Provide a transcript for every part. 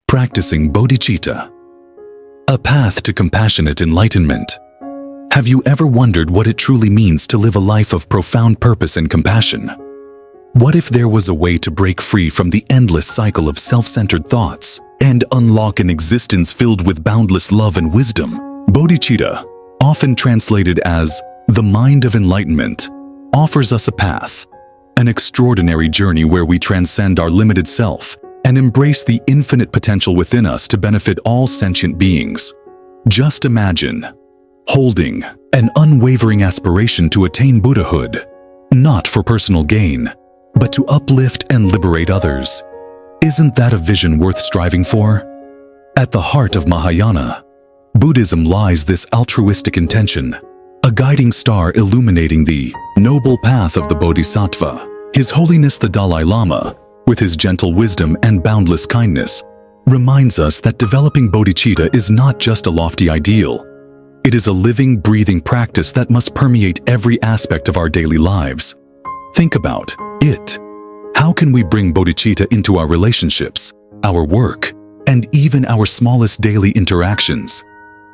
Practicing Bodhichitta, a path to compassionate enlightenment. Have you ever wondered what it truly means to live a life of profound purpose and compassion? What if there was a way to break free from the endless cycle of self-centered thoughts and unlock an existence filled with boundless love and wisdom? Bodhichitta, often translated as the mind of enlightenment, offers us a path, an extraordinary journey where we transcend our limited self and embrace the infinite potential within us to benefit all sentient beings. Just imagine holding an unwavering aspiration to attain Buddhahood, not for personal gain, but to uplift and liberate others. Isn't that a vision worth striving for? At the heart of Mahayana Buddhism lies this altruistic intention, a guiding star illuminating the noble path of the Bodhisattva. His Holiness the Dalai Lama, with his gentle wisdom and boundless kindness, reminds us that developing bodhicitta is not just a lofty ideal. It is a living, breathing practice that must permeate every aspect of our daily lives. Think about it. How can we bring bodhicitta into our relationships, our work, and even our smallest daily interactions?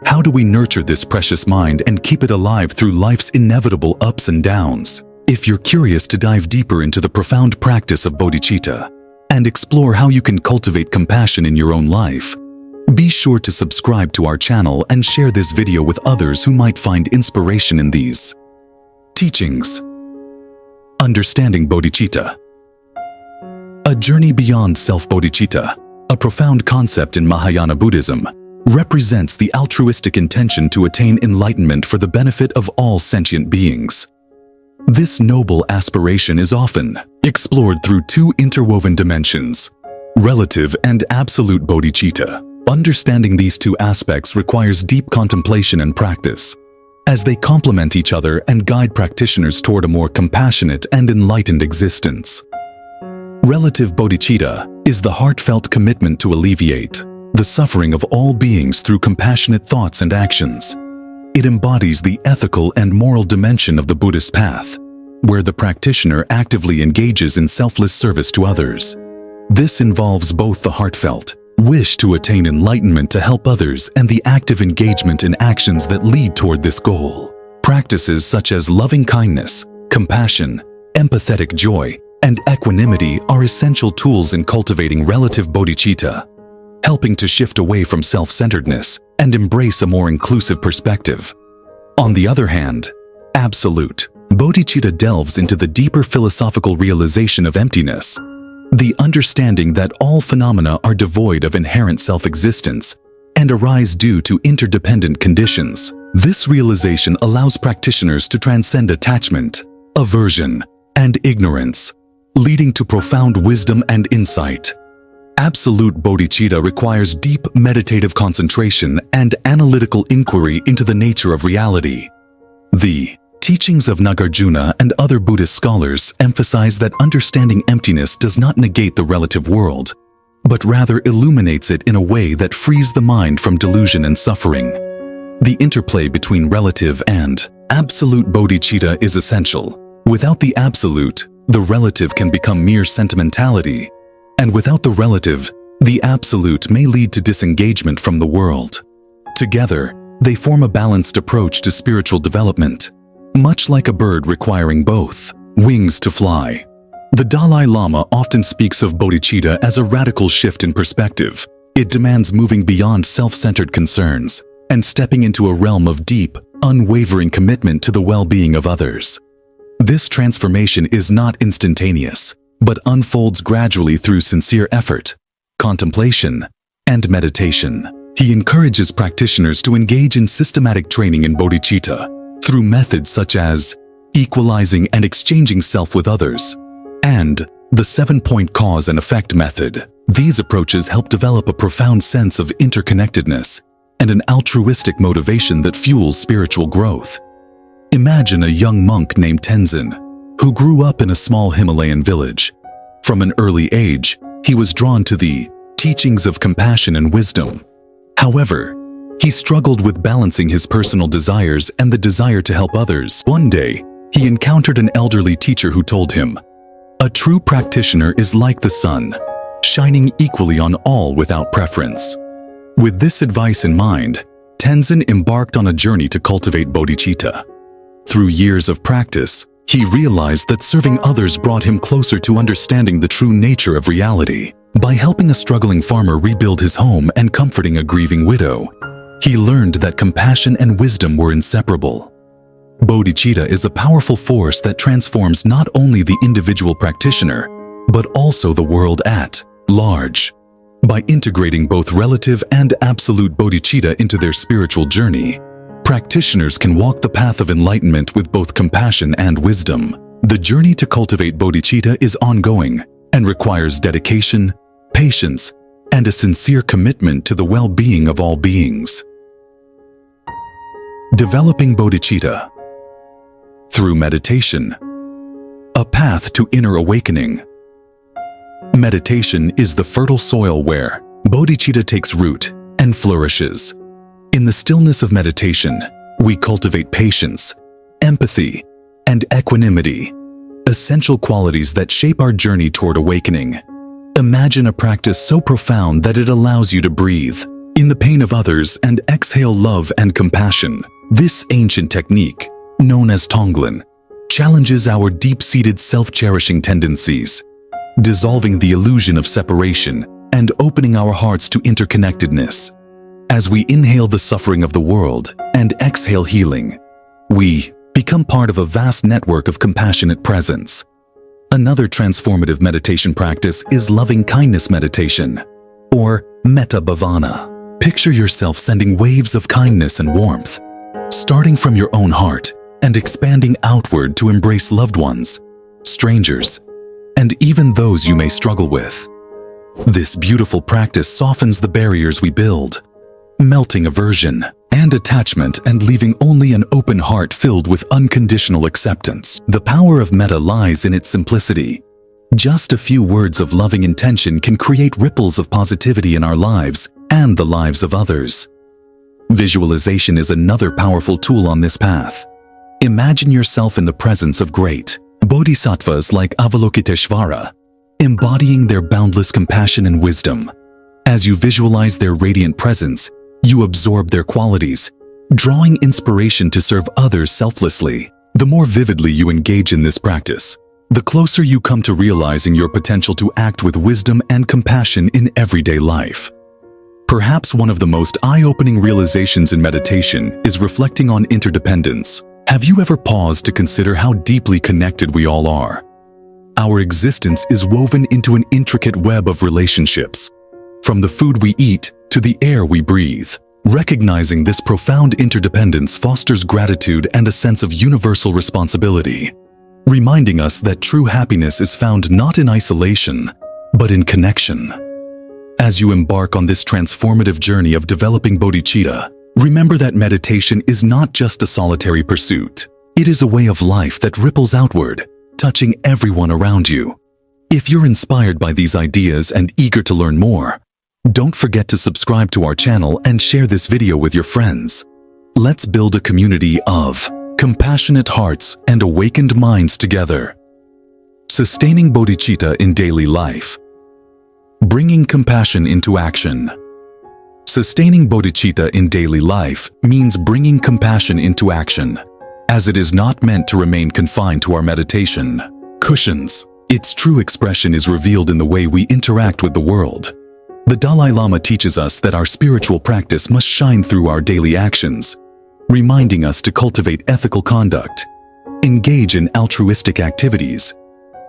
How do we nurture this precious mind and keep it alive through life's inevitable ups and downs? If you're curious to dive deeper into the profound practice of bodhicitta and explore how you can cultivate compassion in your own life, be sure to subscribe to our channel and share this video with others who might find inspiration in these teachings. Understanding Bodhicitta. A journey beyond self-bodhicitta, a profound concept in Mahayana Buddhism, represents the altruistic intention to attain enlightenment for the benefit of all sentient beings. This noble aspiration is often explored through two interwoven dimensions, relative and absolute bodhicitta. Understanding these two aspects requires deep contemplation and practice, as they complement each other and guide practitioners toward a more compassionate and enlightened existence. Relative bodhicitta is the heartfelt commitment to alleviate the suffering of all beings through compassionate thoughts and actions. It embodies the ethical and moral dimension of the Buddhist path, where the practitioner actively engages in selfless service to others. This involves both the heartfelt wish to attain enlightenment to help others and the active engagement in actions that lead toward this goal. Practices such as loving kindness, compassion, empathetic joy, and equanimity are essential tools in cultivating relative bodhicitta, helping to shift away from self-centeredness and embrace a more inclusive perspective. On the other hand, absolute bodhicitta delves into the deeper philosophical realization of emptiness, the understanding that all phenomena are devoid of inherent self-existence and arise due to interdependent conditions. This realization allows practitioners to transcend attachment, aversion, and ignorance, leading to profound wisdom and insight. Absolute bodhicitta requires deep meditative concentration and analytical inquiry into the nature of reality. The teachings of Nagarjuna and other Buddhist scholars emphasize that understanding emptiness does not negate the relative world, but rather illuminates it in a way that frees the mind from delusion and suffering. The interplay between relative and absolute bodhicitta is essential. Without the absolute, the relative can become mere sentimentality, and without the relative, the absolute may lead to disengagement from the world. Together, they form a balanced approach to spiritual development, much like a bird requiring both wings to fly. The Dalai Lama often speaks of bodhicitta as a radical shift in perspective. It demands moving beyond self-centered concerns and stepping into a realm of deep, unwavering commitment to the well-being of others. This transformation is not instantaneous, but unfolds gradually through sincere effort, contemplation, and meditation. He encourages practitioners to engage in systematic training in bodhicitta through methods such as equalizing and exchanging self with others, and the 7-point cause and effect method. These approaches help develop a profound sense of interconnectedness and an altruistic motivation that fuels spiritual growth. Imagine a young monk named Tenzin, who grew up in a small Himalayan village. From an early age, he was drawn to the teachings of compassion and wisdom. However, he struggled with balancing his personal desires and the desire to help others. One day, he encountered an elderly teacher who told him, "A true practitioner is like the sun. shining equally on all without preference. With this advice in mind, Tenzin embarked on a journey to cultivate bodhicitta. Through years of practice, he realized that serving others brought him closer to understanding the true nature of reality. By helping a struggling farmer rebuild his home and comforting a grieving widow, he learned that compassion and wisdom were inseparable. Bodhicitta is a powerful force that transforms not only the individual practitioner, but also the world at large. By integrating both relative and absolute bodhicitta into their spiritual journey, practitioners can walk the path of enlightenment with both compassion and wisdom. The journey to cultivate bodhicitta is ongoing and requires dedication, patience, and a sincere commitment to the well-being of all beings. Developing bodhicitta through meditation, a path to inner awakening. Meditation is the fertile soil where bodhicitta takes root and flourishes. In the stillness of meditation, we cultivate patience, empathy, and equanimity, essential qualities that shape our journey toward awakening. Imagine a practice so profound that it allows you to breathe in the pain of others and exhale love and compassion. This ancient technique, known as Tonglen, challenges our deep-seated self-cherishing tendencies, dissolving the illusion of separation and opening our hearts to interconnectedness. As we inhale the suffering of the world and exhale healing, we become part of a vast network of compassionate presence. Another transformative meditation practice is loving-kindness meditation, or metta bhavana. Picture yourself sending waves of kindness and warmth, starting from your own heart and expanding outward to embrace loved ones, strangers, and even those you may struggle with. This beautiful practice softens the barriers we build, melting aversion and attachment and leaving only an open heart filled with unconditional acceptance. The power of metta lies in its simplicity. Just a few words of loving intention can create ripples of positivity in our lives and the lives of others. Visualization is another powerful tool on this path. Imagine yourself in the presence of great bodhisattvas like Avalokiteshvara, embodying their boundless compassion and wisdom. As you visualize their radiant presence, you absorb their qualities, drawing inspiration to serve others selflessly. The more vividly you engage in this practice, the closer you come to realizing your potential to act with wisdom and compassion in everyday life. Perhaps one of the most eye-opening realizations in meditation is reflecting on interdependence. Have you ever paused to consider how deeply connected we all are? Our existence is woven into an intricate web of relationships, from the food we eat to the air we breathe. Recognizing this profound interdependence fosters gratitude and a sense of universal responsibility, reminding us that true happiness is found not in isolation, but in connection. As you embark on this transformative journey of developing bodhicitta, remember that meditation is not just a solitary pursuit. It is a way of life that ripples outward, touching everyone around you. If you're inspired by these ideas and eager to learn more, don't forget to subscribe to our channel and share this video with your friends. Let's build a community of compassionate hearts and awakened minds together. Sustaining bodhicitta in daily life. Bringing compassion into action. Sustaining bodhicitta in daily life means bringing compassion into action, as it is not meant to remain confined to our meditation cushions. Its true expression is revealed in the way we interact with the world. The Dalai Lama teaches us that our spiritual practice must shine through our daily actions, reminding us to cultivate ethical conduct, engage in altruistic activities,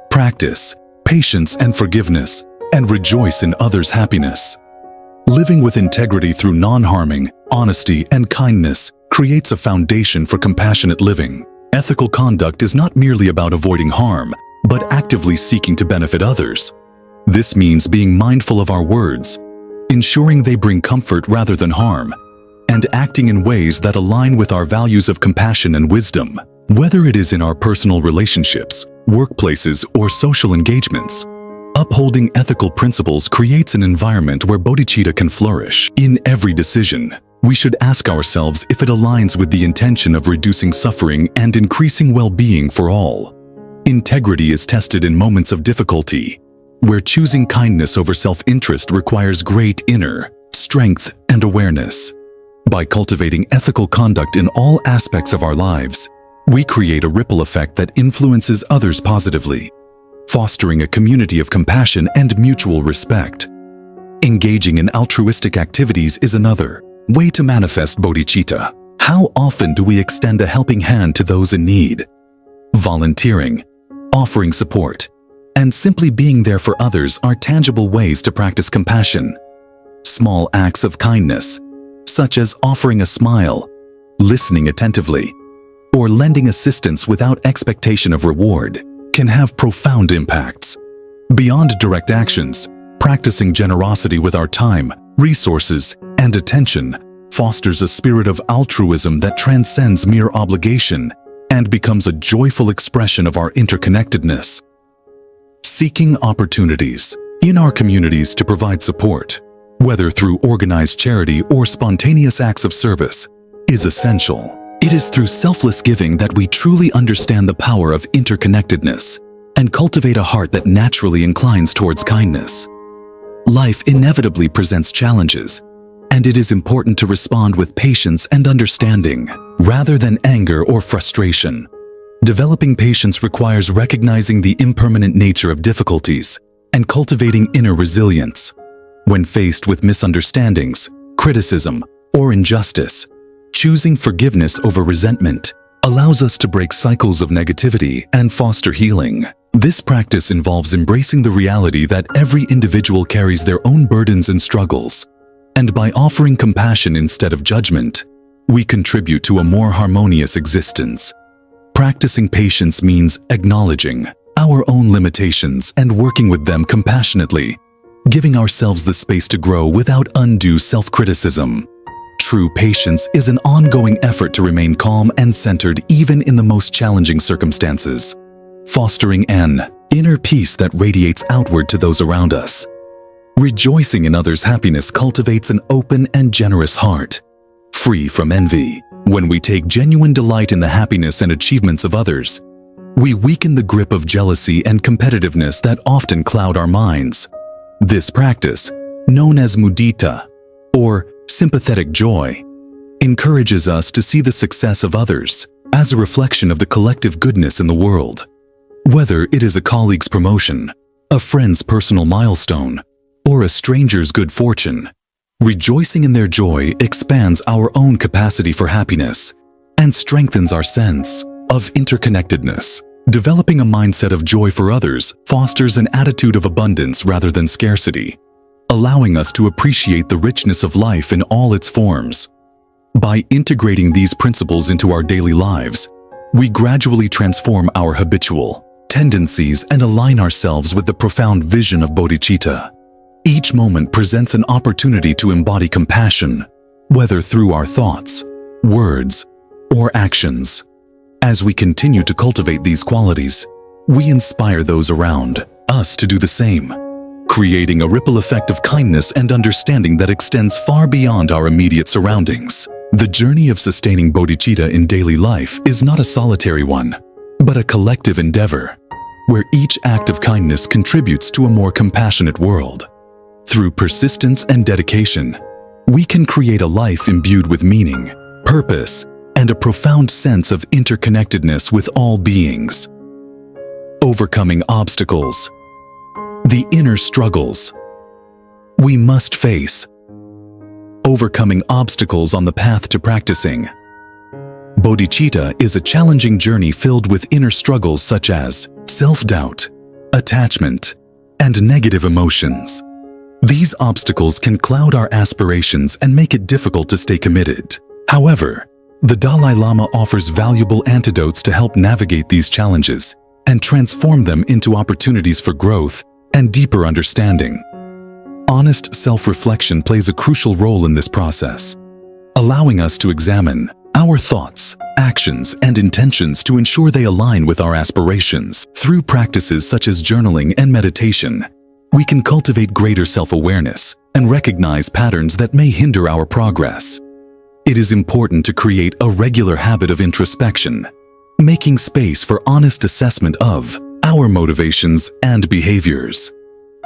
practice patience and forgiveness, and rejoice in others' happiness. Living with integrity through non-harming, honesty, and kindness creates a foundation for compassionate living. Ethical conduct is not merely about avoiding harm, but actively seeking to benefit others. This means being mindful of our words, ensuring they bring comfort rather than harm, and acting in ways that align with our values of compassion and wisdom. Whether it is in our personal relationships, workplaces, or social engagements, upholding ethical principles creates an environment where bodhicitta can flourish. In every decision, we should ask ourselves if it aligns with the intention of reducing suffering and increasing well-being for all. Integrity is tested in moments of difficulty, where choosing kindness over self-interest requires great inner strength and awareness. By cultivating ethical conduct in all aspects of our lives, we create a ripple effect that influences others positively, fostering a community of compassion and mutual respect. Engaging in altruistic activities is another way to manifest bodhicitta. How often do we extend a helping hand to those in need? Volunteering, offering support, and simply being there for others are tangible ways to practice compassion. Small acts of kindness, such as offering a smile, listening attentively, or lending assistance without expectation of reward, can have profound impacts. Beyond direct actions, practicing generosity with our time, resources, and attention fosters a spirit of altruism that transcends mere obligation and becomes a joyful expression of our interconnectedness. Seeking opportunities in our communities to provide support, whether through organized charity or spontaneous acts of service, is essential. It is through selfless giving that we truly understand the power of interconnectedness and cultivate a heart that naturally inclines towards kindness. Life inevitably presents challenges, and it is important to respond with patience and understanding, rather than anger or frustration. Developing patience requires recognizing the impermanent nature of difficulties and cultivating inner resilience. When faced with misunderstandings, criticism, or injustice, choosing forgiveness over resentment allows us to break cycles of negativity and foster healing. This practice involves embracing the reality that every individual carries their own burdens and struggles, and by offering compassion instead of judgment, we contribute to a more harmonious existence. Practicing patience means acknowledging our own limitations and working with them compassionately, giving ourselves the space to grow without undue self-criticism. True patience is an ongoing effort to remain calm and centered even in the most challenging circumstances, fostering an inner peace that radiates outward to those around us. Rejoicing in others' happiness cultivates an open and generous heart, free from envy. When we take genuine delight in the happiness and achievements of others, we weaken the grip of jealousy and competitiveness that often cloud our minds. This practice, known as mudita, or sympathetic joy, encourages us to see the success of others as a reflection of the collective goodness in the world. Whether it is a colleague's promotion, a friend's personal milestone, or a stranger's good fortune, rejoicing in their joy expands our own capacity for happiness and strengthens our sense of interconnectedness. Developing a mindset of joy for others fosters an attitude of abundance rather than scarcity, allowing us to appreciate the richness of life in all its forms. By integrating these principles into our daily lives, we gradually transform our habitual tendencies and align ourselves with the profound vision of bodhicitta. Each moment presents an opportunity to embody compassion, whether through our thoughts, words, or actions. As we continue to cultivate these qualities, we inspire those around us to do the same, creating a ripple effect of kindness and understanding that extends far beyond our immediate surroundings. The journey of sustaining bodhicitta in daily life is not a solitary one, but a collective endeavor, where each act of kindness contributes to a more compassionate world. Through persistence and dedication, we can create a life imbued with meaning, purpose, and a profound sense of interconnectedness with all beings. Overcoming obstacles. The inner struggles we must face. Overcoming obstacles on the path to practicing bodhicitta is a challenging journey filled with inner struggles such as self-doubt, attachment, and negative emotions. These obstacles can cloud our aspirations and make it difficult to stay committed. However, the Dalai Lama offers valuable antidotes to help navigate these challenges and transform them into opportunities for growth and deeper understanding. Honest self-reflection plays a crucial role in this process, allowing us to examine our thoughts, actions, and intentions to ensure they align with our aspirations. Through practices such as journaling and meditation, we can cultivate greater self-awareness and recognize patterns that may hinder our progress. It is important to create a regular habit of introspection, making space for honest assessment of our motivations and behaviors.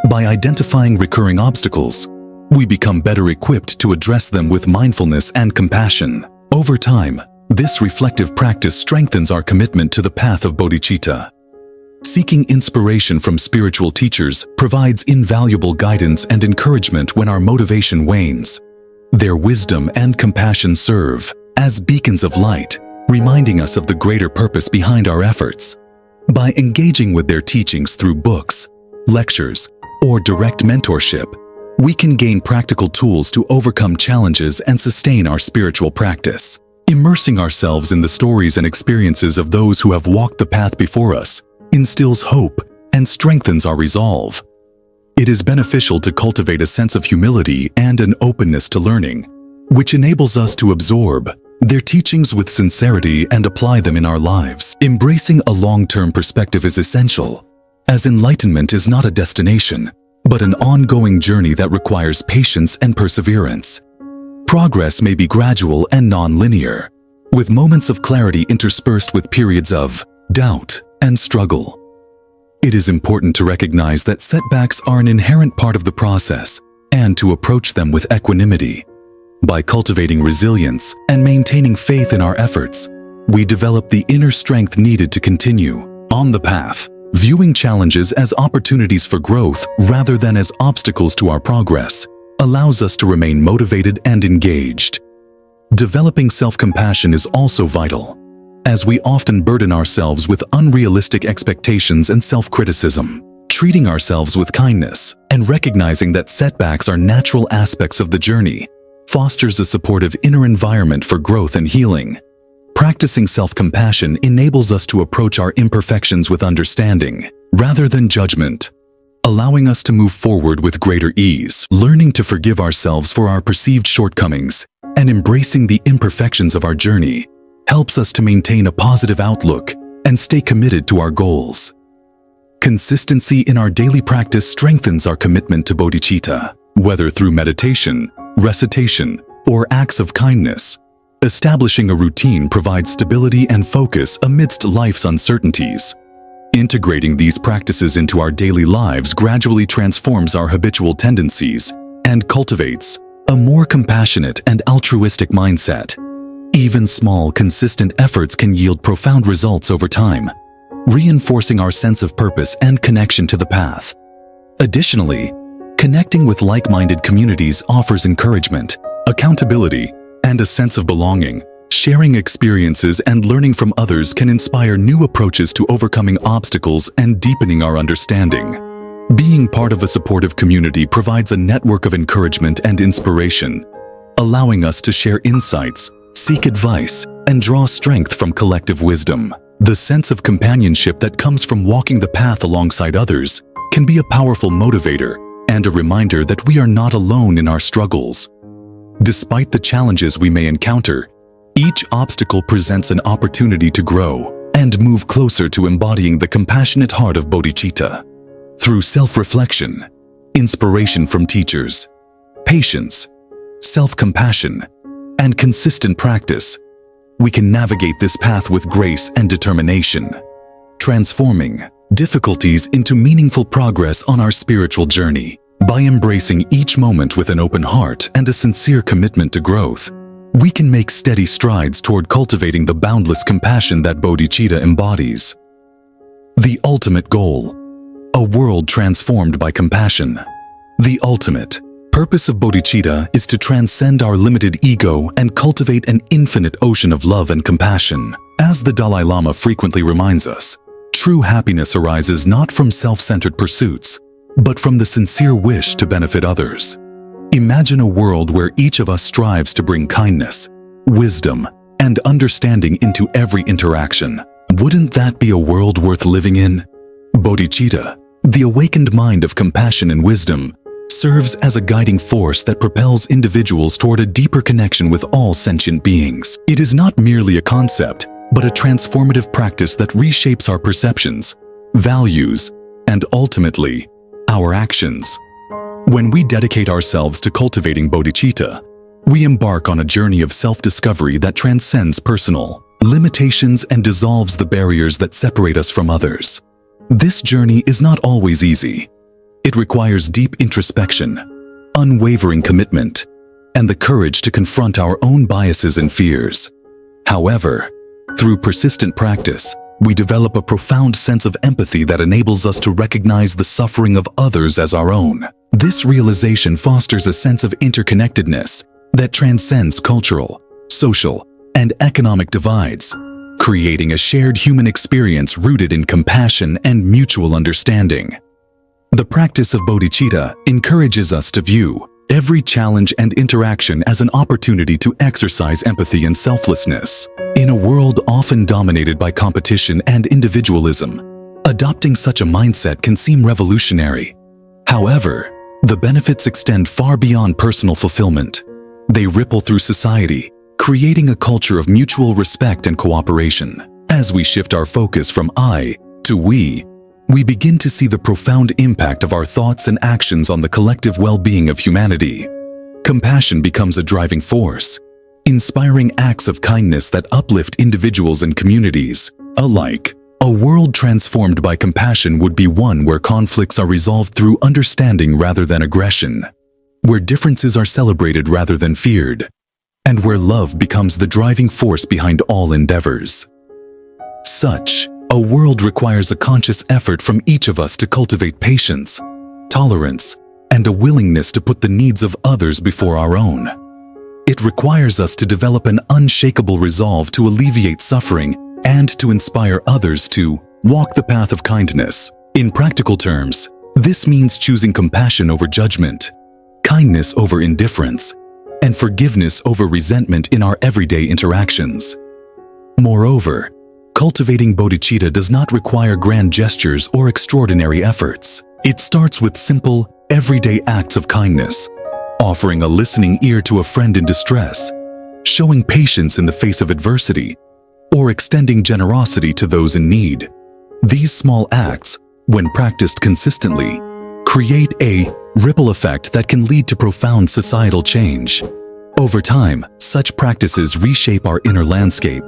By identifying recurring obstacles, we become better equipped to address them with mindfulness and compassion. Over time, this reflective practice strengthens our commitment to the path of bodhicitta. Seeking inspiration from spiritual teachers provides invaluable guidance and encouragement when our motivation wanes. Their wisdom and compassion serve as beacons of light, reminding us of the greater purpose behind our efforts. By engaging with their teachings through books, lectures, or direct mentorship, we can gain practical tools to overcome challenges and sustain our spiritual practice. Immersing ourselves in the stories and experiences of those who have walked the path before us instills hope and strengthens our resolve. It is beneficial to cultivate a sense of humility and an openness to learning, which enables us to absorb their teachings with sincerity and apply them in our lives. Embracing a long-term perspective is essential, as enlightenment is not a destination, but an ongoing journey that requires patience and perseverance. Progress may be gradual and non-linear, with moments of clarity interspersed with periods of doubt and struggle. It is important to recognize that setbacks are an inherent part of the process and to approach them with equanimity. By cultivating resilience and maintaining faith in our efforts, we develop the inner strength needed to continue on the path, viewing challenges as opportunities for growth rather than as obstacles to our progress allows us to remain motivated and engaged. Developing self-compassion is also vital, as we often burden ourselves with unrealistic expectations and self-criticism. Treating ourselves with kindness and recognizing that setbacks are natural aspects of the journey fosters a supportive inner environment for growth and healing. Practicing self-compassion enables us to approach our imperfections with understanding rather than judgment, allowing us to move forward with greater ease. Learning to forgive ourselves for our perceived shortcomings and embracing the imperfections of our journey helps us to maintain a positive outlook and stay committed to our goals. Consistency in our daily practice strengthens our commitment to bodhicitta, whether through meditation, recitation, or acts of kindness. Establishing a routine provides stability and focus amidst life's uncertainties. Integrating these practices into our daily lives gradually transforms our habitual tendencies and cultivates a more compassionate and altruistic mindset. Even small, consistent efforts can yield profound results over time, reinforcing our sense of purpose and connection to the path. Additionally, connecting with like-minded communities offers encouragement, accountability, and a sense of belonging. Sharing experiences and learning from others can inspire new approaches to overcoming obstacles and deepening our understanding. Being part of a supportive community provides a network of encouragement and inspiration, allowing us to share insights, seek advice, and draw strength from collective wisdom. The sense of companionship that comes from walking the path alongside others can be a powerful motivator and a reminder that we are not alone in our struggles. Despite the challenges we may encounter, each obstacle presents an opportunity to grow and move closer to embodying the compassionate heart of bodhicitta. Through self-reflection, inspiration from teachers, patience, self-compassion, and consistent practice, we can navigate this path with grace and determination, transforming difficulties into meaningful progress on our spiritual journey. By embracing each moment with an open heart and a sincere commitment to growth, we can make steady strides toward cultivating the boundless compassion that bodhicitta embodies. The ultimate goal: a world transformed by compassion. The ultimate purpose of bodhicitta is to transcend our limited ego and cultivate an infinite ocean of love and compassion. As the Dalai Lama frequently reminds us, true happiness arises not from self-centered pursuits, but from the sincere wish to benefit others. Imagine a world where each of us strives to bring kindness, wisdom, and understanding into every interaction. Wouldn't that be a world worth living in? Bodhicitta, the awakened mind of compassion and wisdom, serves as a guiding force that propels individuals toward a deeper connection with all sentient beings. It is not merely a concept, but a transformative practice that reshapes our perceptions, values, and ultimately, our actions. When we dedicate ourselves to cultivating bodhicitta, we embark on a journey of self-discovery that transcends personal limitations and dissolves the barriers that separate us from others. This journey is not always easy, It requires deep introspection, unwavering commitment, and the courage to confront our own biases and fears. However, through persistent practice, we develop a profound sense of empathy that enables us to recognize the suffering of others as our own. This realization fosters a sense of interconnectedness that transcends cultural, social, and economic divides, creating a shared human experience rooted in compassion and mutual understanding. The practice of bodhicitta encourages us to view every challenge and interaction as an opportunity to exercise empathy and selflessness. In a world often dominated by competition and individualism, adopting such a mindset can seem revolutionary. However, the benefits extend far beyond personal fulfillment. They ripple through society, creating a culture of mutual respect and cooperation. As we shift our focus from I to we begin to see the profound impact of our thoughts and actions on the collective well-being of humanity. Compassion becomes a driving force, inspiring acts of kindness that uplift individuals and communities alike. A world transformed by compassion would be one where conflicts are resolved through understanding rather than aggression, where differences are celebrated rather than feared, and where love becomes the driving force behind all endeavors. Such a world requires a conscious effort from each of us to cultivate patience, tolerance, and a willingness to put the needs of others before our own. It requires us to develop an unshakable resolve to alleviate suffering and to inspire others to walk the path of kindness. In practical terms, this means choosing compassion over judgment, kindness over indifference, and forgiveness over resentment in our everyday interactions. Moreover, cultivating bodhicitta does not require grand gestures or extraordinary efforts. It starts with simple, everyday acts of kindness, offering a listening ear to a friend in distress, showing patience in the face of adversity, or extending generosity to those in need. These small acts, when practiced consistently, create a ripple effect that can lead to profound societal change. Over time, such practices reshape our inner landscape,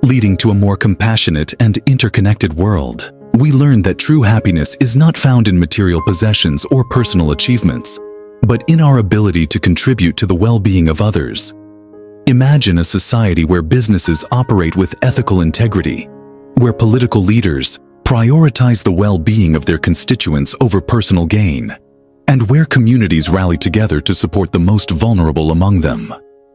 leading to a more compassionate and interconnected world. We learn that true happiness is not found in material possessions or personal achievements, but in our ability to contribute to the well-being of others. Imagine a society where businesses operate with ethical integrity, where political leaders prioritize the well-being of their constituents over personal gain, and where communities rally together to support the most vulnerable among them.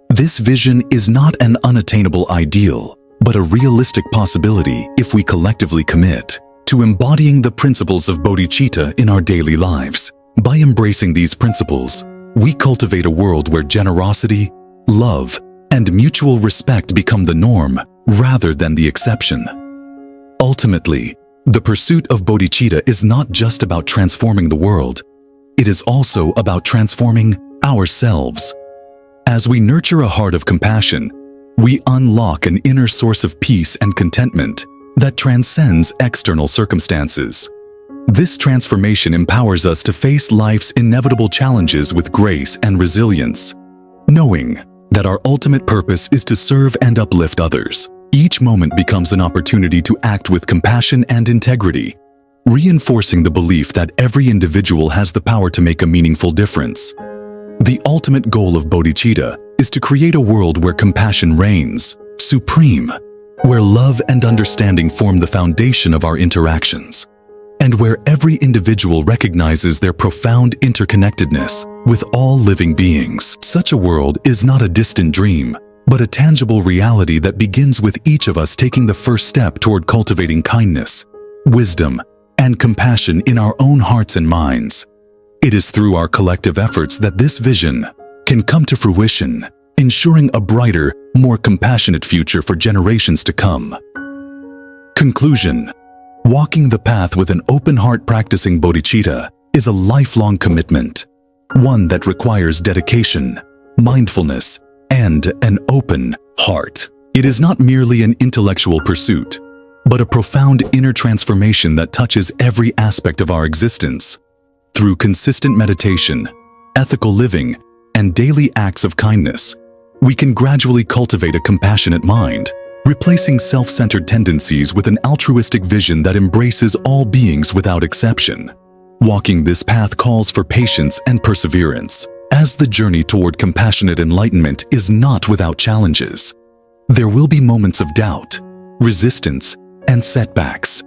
This vision is not an unattainable ideal, but a realistic possibility if we collectively commit to embodying the principles of bodhicitta in our daily lives. By embracing these principles, we cultivate a world where generosity, love, and mutual respect become the norm rather than the exception. Ultimately, the pursuit of bodhicitta is not just about transforming the world, it is also about transforming ourselves. As we nurture a heart of compassion, we unlock an inner source of peace and contentment that transcends external circumstances. This transformation empowers us to face life's inevitable challenges with grace and resilience, knowing that our ultimate purpose is to serve and uplift others. Each moment becomes an opportunity to act with compassion and integrity, reinforcing the belief that every individual has the power to make a meaningful difference. The ultimate goal of bodhicitta is to create a world where compassion reigns supreme, where love and understanding form the foundation of our interactions, and where every individual recognizes their profound interconnectedness with all living beings. Such a world is not a distant dream, but a tangible reality that begins with each of us taking the first step toward cultivating kindness, wisdom, and compassion in our own hearts and minds. It is through our collective efforts that this vision can come to fruition, ensuring a brighter, more compassionate future for generations to come. Conclusion: walking the path with an open heart practicing bodhicitta is a lifelong commitment, one that requires dedication, mindfulness, and an open heart. It is not merely an intellectual pursuit, but a profound inner transformation that touches every aspect of our existence. Through consistent meditation, ethical living, and daily acts of kindness, we can gradually cultivate a compassionate mind, replacing self-centered tendencies with an altruistic vision that embraces all beings without exception. Walking this path calls for patience and perseverance, as the journey toward compassionate enlightenment is not without challenges. There will be moments of doubt, resistance, and setbacks.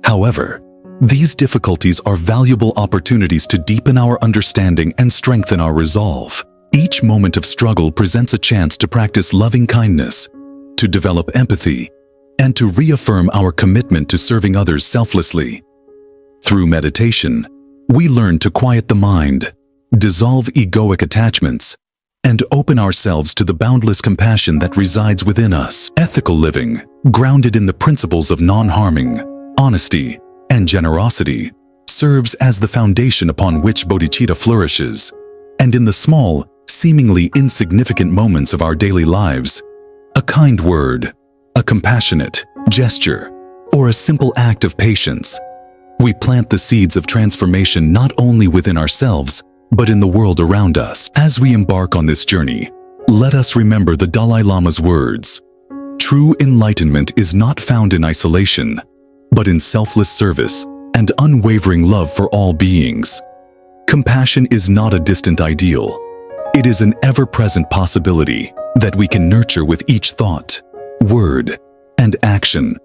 However, these difficulties are valuable opportunities to deepen our understanding and strengthen our resolve. Each moment of struggle presents a chance to practice loving kindness, to develop empathy, and to reaffirm our commitment to serving others selflessly. Through meditation, we learn to quiet the mind, dissolve egoic attachments, and open ourselves to the boundless compassion that resides within us. Ethical living, grounded in the principles of non-harming, honesty, and generosity, serves as the foundation upon which bodhicitta flourishes. And in the small, seemingly insignificant moments of our daily lives, a kind word, a compassionate gesture, or a simple act of patience, we plant the seeds of transformation not only within ourselves, but in the world around us. As we embark on this journey, let us remember the Dalai Lama's words. True enlightenment is not found in isolation, but in selfless service and unwavering love for all beings. Compassion is not a distant ideal. It is an ever-present possibility that we can nurture with each thought, word, and action.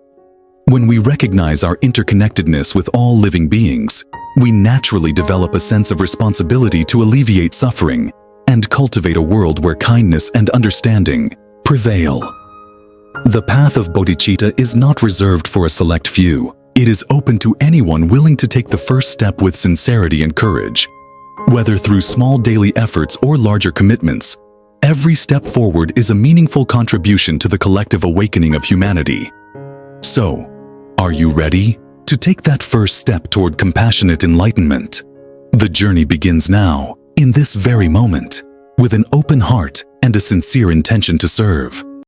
When we recognize our interconnectedness with all living beings, we naturally develop a sense of responsibility to alleviate suffering and cultivate a world where kindness and understanding prevail. The path of bodhicitta is not reserved for a select few. It is open to anyone willing to take the first step with sincerity and courage. Whether through small daily efforts or larger commitments, every step forward is a meaningful contribution to the collective awakening of humanity. So, are you ready to take that first step toward compassionate enlightenment? The journey begins now, in this very moment, with an open heart and a sincere intention to serve.